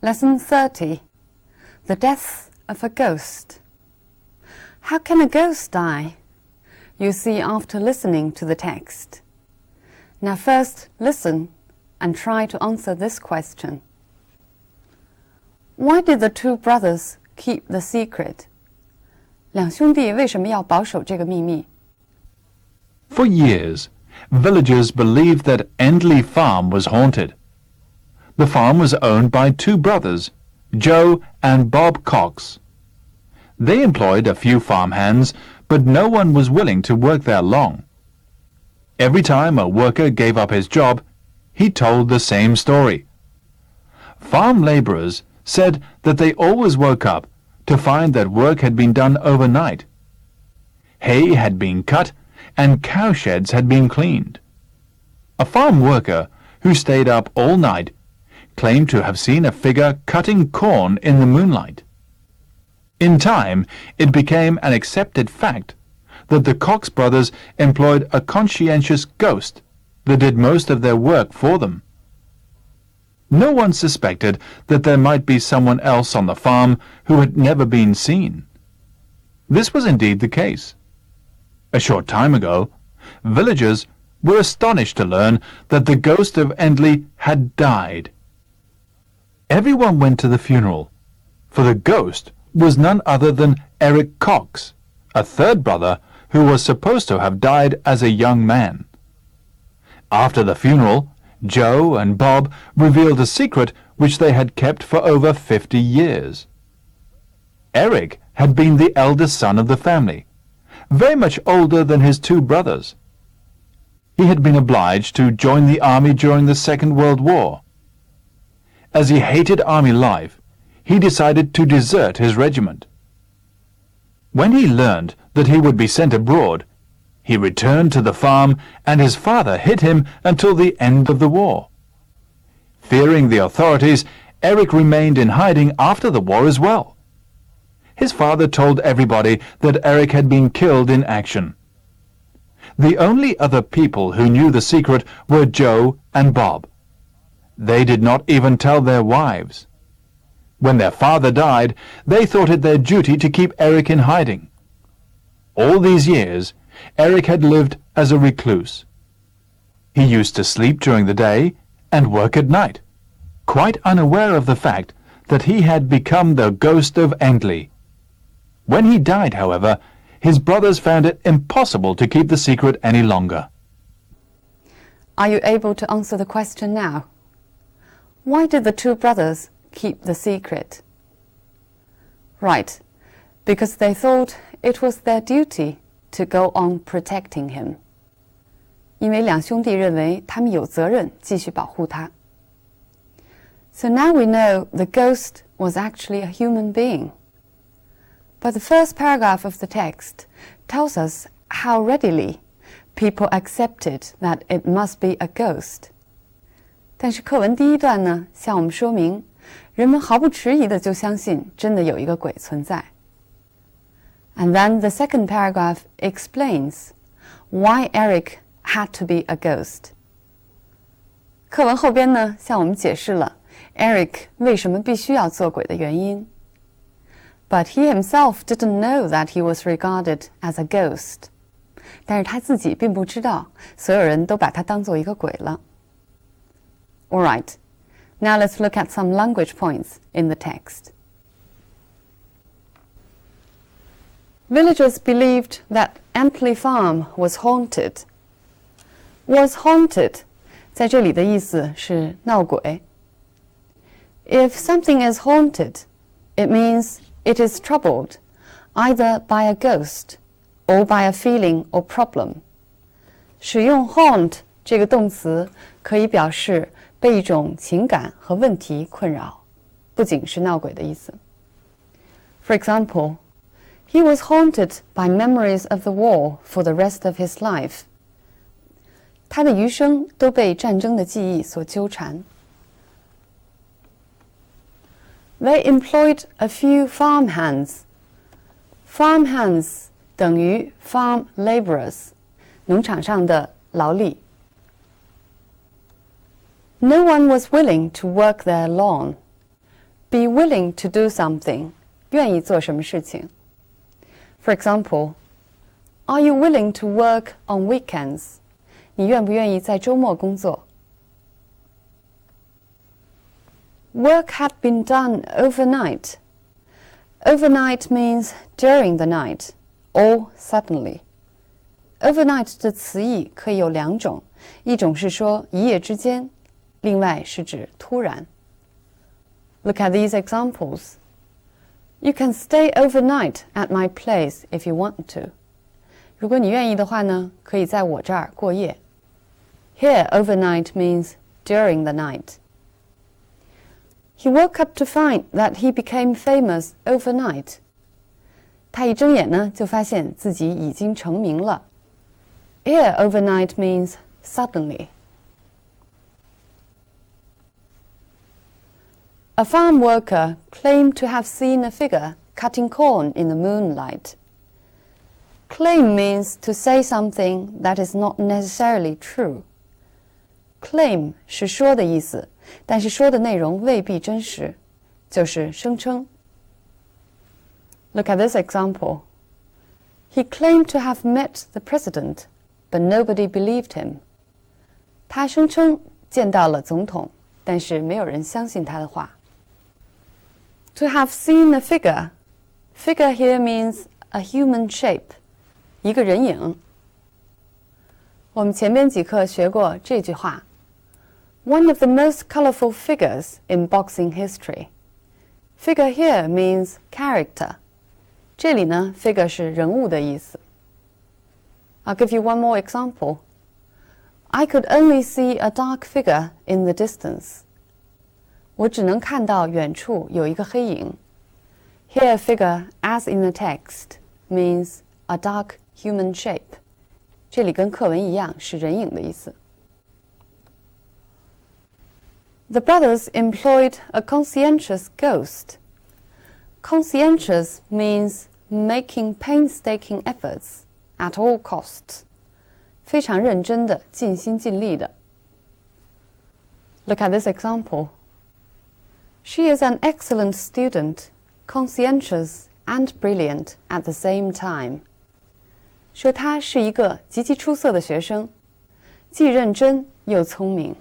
Lesson 30. The Death of a Ghost. How can a ghost die? You see after listening to the text. Now first listen and try to answer this question. Why did the two brothers keep the secret? 两兄弟为什么要保守这个秘密？ For years, villagers believed that Endley Farm was haunted. The farm was owned by two brothers, Joe and Bob Cox. They employed a few farmhands, but no one was willing to work there long. Every time a worker gave up his job, he told the same story. Farm labourers said that they always woke up to find that work had been done overnight. Hay had been cut and cowsheds had been cleaned. A farm worker who stayed up all night claimed to have seen a figure cutting corn in the moonlight. In time, it became an accepted fact that the Cox brothers employed a conscientious ghost that did most of their work for them. No one suspected that there might be someone else on the farm who had never been seen. This was indeed the case. A short time ago, villagers were astonished to learn that the ghost of Endley had died. Everyone went to the funeral, for the ghost was none other than Eric Cox, a third brother who was supposed to have died as a young man. After the funeral, Joe and Bob revealed a secret which they had kept for over 50 years. Eric had been the eldest son of the family, very much older than his two brothers. He had been obliged to join the army during the Second World War. As he hated army life, he decided to desert his regiment. When he learned that he would be sent abroad, he returned to the farm and his father hid him until the end of the war. Fearing the authorities, Eric remained in hiding after the war as well. His father told everybody that Eric had been killed in action. The only other people who knew the secret were Joe and Bob. They did not even tell their wives. When their father died, they thought it their duty to keep Eric in hiding. All these years, Eric had lived as a recluse. He used to sleep during the day and work at night, quite unaware of the fact that he had become the ghost of Endley. When he died, however, his brothers found it impossible to keep the secret any longer. Are you able to answer the question now? Why did the two brothers keep the secret? Right, because they thought it was their duty to go on protecting him. 因为两兄弟认为他们有责任继续保护他。So now we know the ghost was actually a human being. But the first paragraph of the text tells us how readily people accepted that it must be a ghost. 但是课文第一段呢，向我们说明，人们毫不迟疑的就相信真的有一个鬼存在。And then the second paragraph explains why Eric had to be a ghost. 课文后边呢，向我们解释了 Eric 为什么必须要做鬼的原因。But he himself didn't know that he was regarded as a ghost. 但是他自己并不知道，所有人都把他当做一个鬼了。All right, now let's look at some language points in the text. Villagers believed that Endley Farm was haunted. Was haunted 在这里的意思是闹鬼。If something is haunted, it means it is troubled, either by a ghost or by a feeling or problem. 使用 haunt 这个动词可以表示被一种情感和问题困扰，不仅是闹鬼的意思。For example, he was haunted by memories of the war for the rest of his life. 他的余生都被战争的记忆所纠缠。They employed a few farmhands. Farmhands 等于 farm labourers, 农场上的劳力。No one was willing to work there long. be willing to do something, 愿意做什么事情。For example, are you willing to work on weekends? 你愿不愿意在周末工作？ Work had been done overnight. Overnight means during the night or suddenly. Overnight 的词义可以有两种，一种是说一夜之间，另外是指突然。Look at these examples. You can stay overnight at my place if you want to. 如果你愿意的话呢，可以在我这儿过夜。Here, overnight means during the night. He woke up to find that he became famous overnight. 他一睁眼呢，就发现自己已经成名了。Here, overnight means suddenly. A farm worker claimed to have seen a figure cutting corn in the moonlight. Claim means to say something that is not necessarily true. Claim 是说的意思，但是说的内容未必真实，就是声称。Look at this example. He claimed to have met the president, but nobody believed him. 他声称见到了总统，但是没有人相信他的话。To have seen a figure. Figure here means a human shape. 一个人影。我们前面几课学过这句话。One of the most colorful figures in boxing history. Figure here means character. 这里呢 figure 是人物的意思。I'll give you one more example. I could only see a dark figure in the distance. 我只能看到远处有一个黑影。Here figure, as in the text, means a dark human shape. 这里跟课文一样是人影的意思。The brothers employed a conscientious ghost. Conscientious means making painstaking efforts at all costs. 非常认真的，尽心尽力的。Look at this example. She is an excellent student, conscientious and brilliant at the same time. 说她是一个极其出色的学生，既认真又聪明。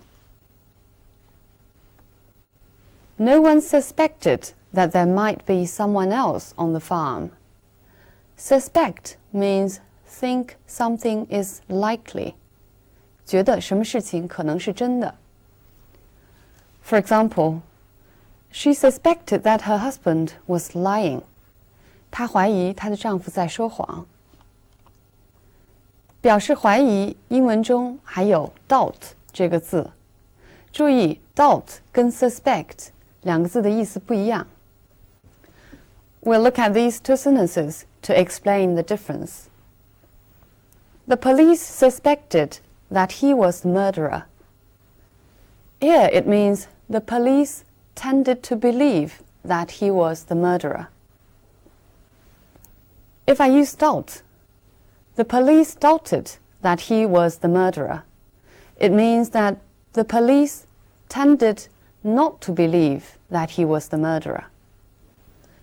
No one suspected that there might be someone else on the farm. Suspect means think something is likely. 觉得什么事情可能是真的。For example, she suspected that her husband was lying. 她怀疑她的丈夫在说谎。表示怀疑，英文中还有 doubt 这个字。注意 doubt 跟 suspect 两个字的意思不一样。We'll look at these two sentences to explain the difference. The police suspected that he was the murderer. Here it means the police tended to believe that he was the murderer. If I use doubt, the police doubted that he was the murderer. It means that the police tended not to believe that he was the murderer.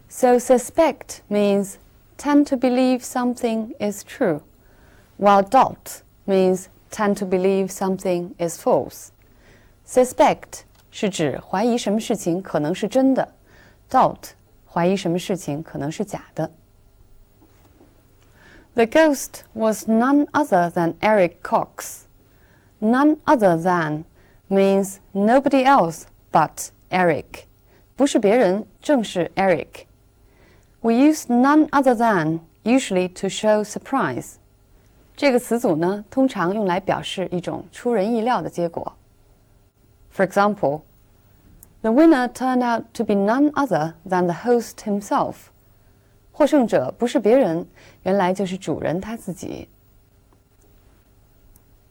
So suspect means tend to believe something is true, while doubt means tend to believe something is false. Suspect 是指怀疑什么事情可能是真的 ，doubt 怀疑什么事情可能是假的。The ghost was none other than Eric Cox. None other than means nobody else but Eric. 不是别人，正是 Eric. We use none other than usually to show surprise. 这个词组呢，通常用来表示一种出人意料的结果。For example, the winner turned out to be none other than the host himself. 获胜者不是别人，原来就是主人他自己。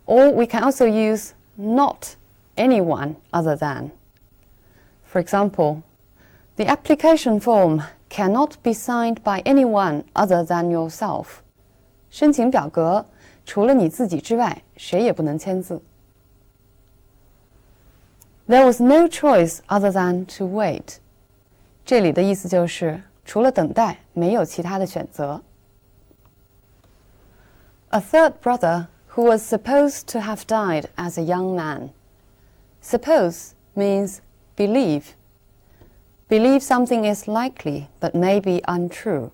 Or we can also use not anyone other than. For example, the application form cannot be signed by anyone other than yourself. 申请表格除了你自己之外，谁也不能签字。There was no choice other than to wait. 这里的意思就是除了等待，没有其他的选择。A third brother who was supposed to have died as a young man. Suppose means believe. Believe something is likely, but may be untrue.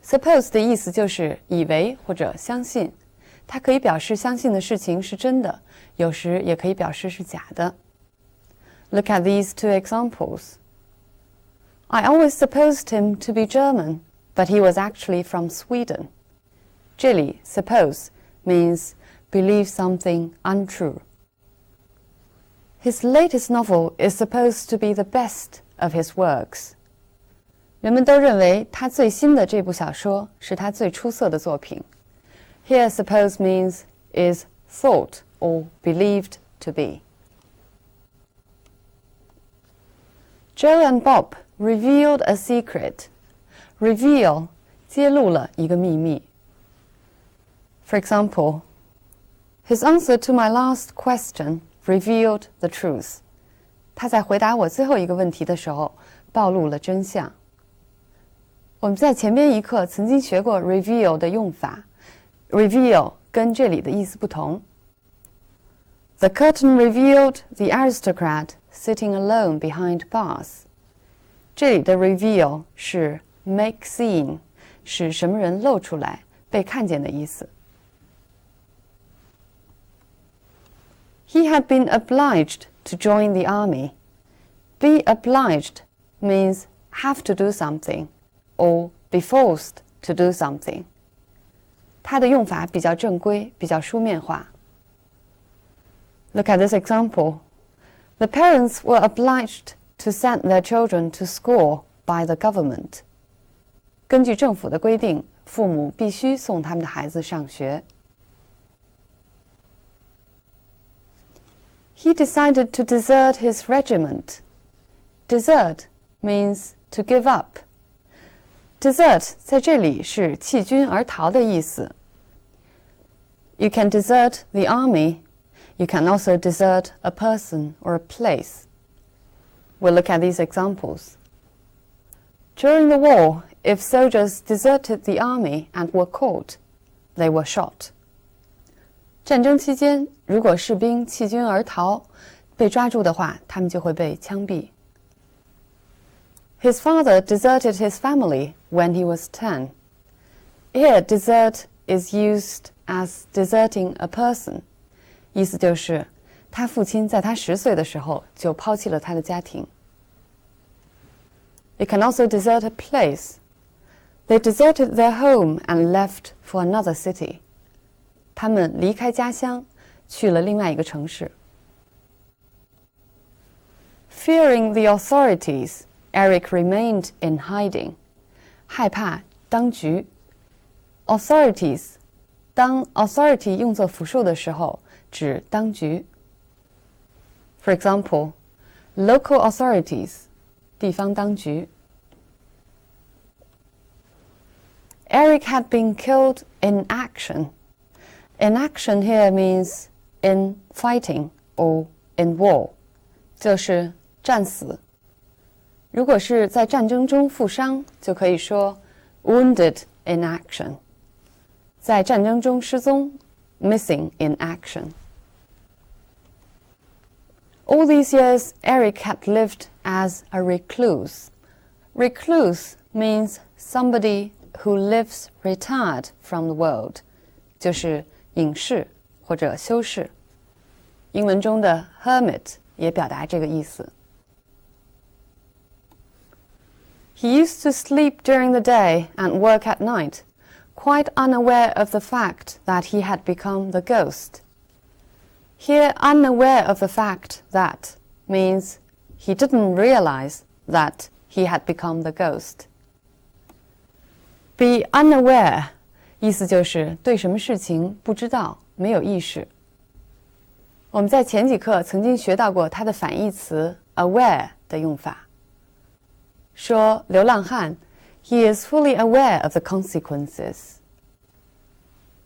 Suppose 的意思就是以为或者相信，它可以表示相信的事情是真的，有时也可以表示是假的。Look at these two examples. I always supposed him to be German, but he was actually from Sweden. 这里 suppose means believe something untrue. His latest novel is supposed to be the best of his works. 人们都认为他最新的这部小说是他最出色的作品。Here suppose means is thought or believed to be. Joe and Bob revealed a secret. Reveal 揭露了一个秘密。For example, his answer to my last question revealed the truth. 他在回答我最后一个问题的时候，暴露了真相。我们在前边一课曾经学过 reveal 的用法 ，reveal 跟这里的意思不同。The curtain revealed the aristocrat sitting alone behind bars. 这里的 reveal 是 make seen， 使什么人露出来，被看见的意思。He had been obliged to join the army. Be obliged means have to do something, or be forced to do something. 它的用法比较正规，比较书面化。Look at this example. The parents were obliged to send their children to school by the government. 根据政府的规定，父母必须送他们的孩子上学。He decided to desert his regiment. Desert means to give up. Desert 在这里是弃军而逃的意思。You can desert the army. You can also desert a person or a place. We'll look at these examples. During the war, if soldiers deserted the army and were caught, they were shot. 战争期间，如果士兵弃军而逃，被抓住的话，他们就会被枪毙。His father deserted his family when he was 10. Here, desert is used as deserting a person. 意思就是他父亲在他10岁的时候就抛弃了他的家庭。It can also desert a place. They deserted their home and left for another city. 他们离开家乡，去了另外一个城市。Fearing the authorities, Eric remained in hiding. 害怕当局。Authorities 当 authority 用作复数的时候，指当局。For example, local authorities 地方当局。Eric had been killed in action. In action here means in fighting or in war. 就是战死。如果是在战争中负伤，就可以说 wounded in action. 在战争中失踪 missing in action. All these years, Eric had lived as a recluse. Recluse means somebody who lives retired from the world. 就是隐士或者修士。英文中的 hermit 也表达这个意思。He used to sleep during the day and work at night, quite unaware of the fact that he had become the ghost. Here, unaware of the fact that means he didn't realize that he had become the ghost. Be unaware 意思就是对什么事情不知道，没有意识。我们在前几课曾经学到过它的反义词 aware 的用法。说流浪汉 he is fully aware of the consequences.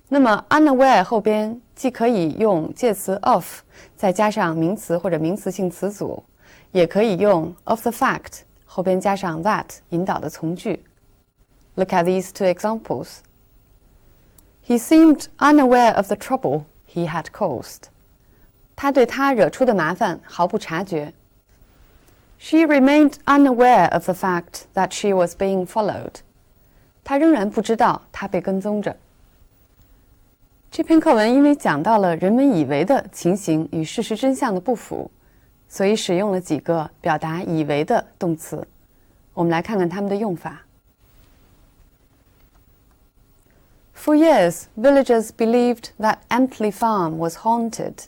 那么 unaware 后边既可以用介词 of 再加上名词或者名词性词组，也可以用 of the fact 后边加上 that 引导的从句。Look at these two examples. He seemed unaware of the trouble he had caused. 他对他惹出的麻烦毫不察觉。She remained unaware of the fact that she was being followed. 她仍然不知道她被跟踪着。这篇课文因为讲到了人们以为的情形与事实真相的不符，所以使用了几个表达以为的动词。我们来看看它们的用法。For years, villagers believed that Antley Farm was haunted.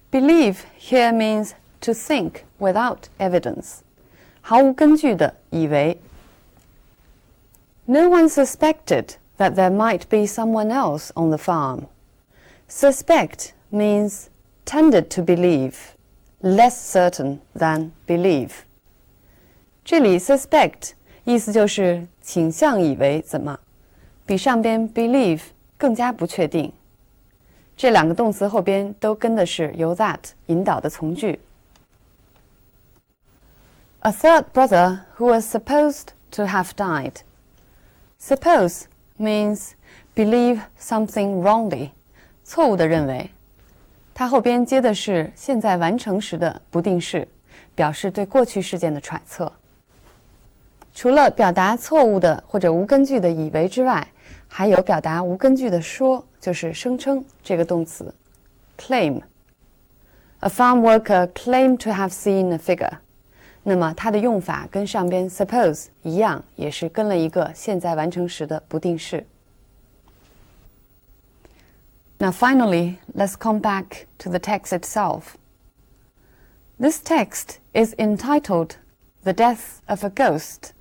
Believe here means to think without evidence. 毫无根据的以为。No one suspected that there might be someone else on the farm. Suspect means tended to believe, less certain than believe. 这里 suspect 意思就是倾向以为怎么，比上边 believe 更加不确定。这两个动词后边都跟的是由 that 引导的从句。A third brother who was supposed to have died. Suppose means believe something wrongly, 错误地认为。它后边接的是现在完成时的不定式，表示对过去事件的揣测。除了表达错误的或者无根据的以为之外，还有表达无根据的说，就是声称这个动词 claim. A farm worker claimed to have seen a figure. 那么它的用法跟上边 suppose 一样，也是跟了一个现在完成时的不定式。Now finally, let's come back to the text itself. This text is entitled The Death of a Ghost,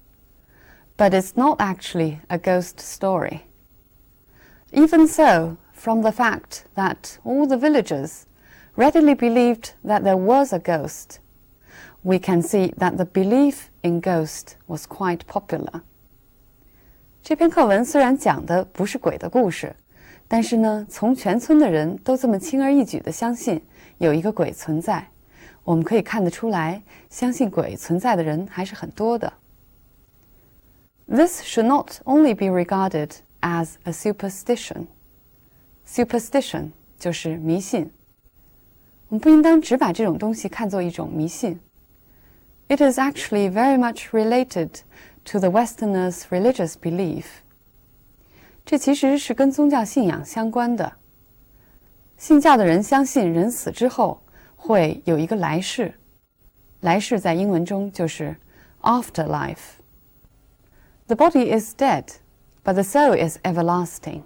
but it's not actually a ghost story. Even so, from the fact that all the villagers readily believed that there was a ghost, we can see that the belief in ghost was quite popular. 这篇课文虽然讲的不是鬼的故事，但是呢，从全村的人都这么轻而易举地相信有一个鬼存在，我们可以看得出来，相信鬼存在的人还是很多的。This should not only be regarded as a superstition. Superstition 就是迷信。我们不应当只把这种东西看作一种迷信。It is actually very much related to the Westerners' religious belief. 这其实是跟宗教信仰相关的。信教的人相信人死之后会有一个来世，来世在英文中就是 afterlife. The body is dead, but the soul is everlasting.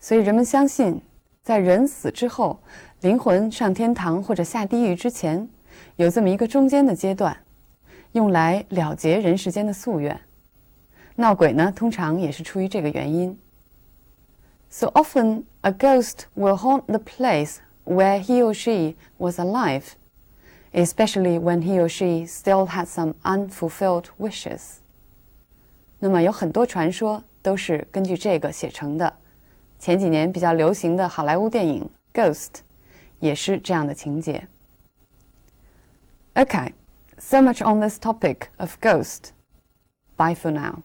所以人们相信，在人死之后，灵魂上天堂或者下地狱之前，有这么一个中间的阶段，用来了结人世间的夙愿。闹鬼呢，通常也是出于这个原因。So often, a ghost will haunt the place where he or she was alive, especially when he or she still had some unfulfilled wishes. 那么有很多传说都是根据这个写成的。前几年比较流行的好莱坞电影《Ghost》也是这样的情节。Okay, so much on this topic of ghost. Bye for now.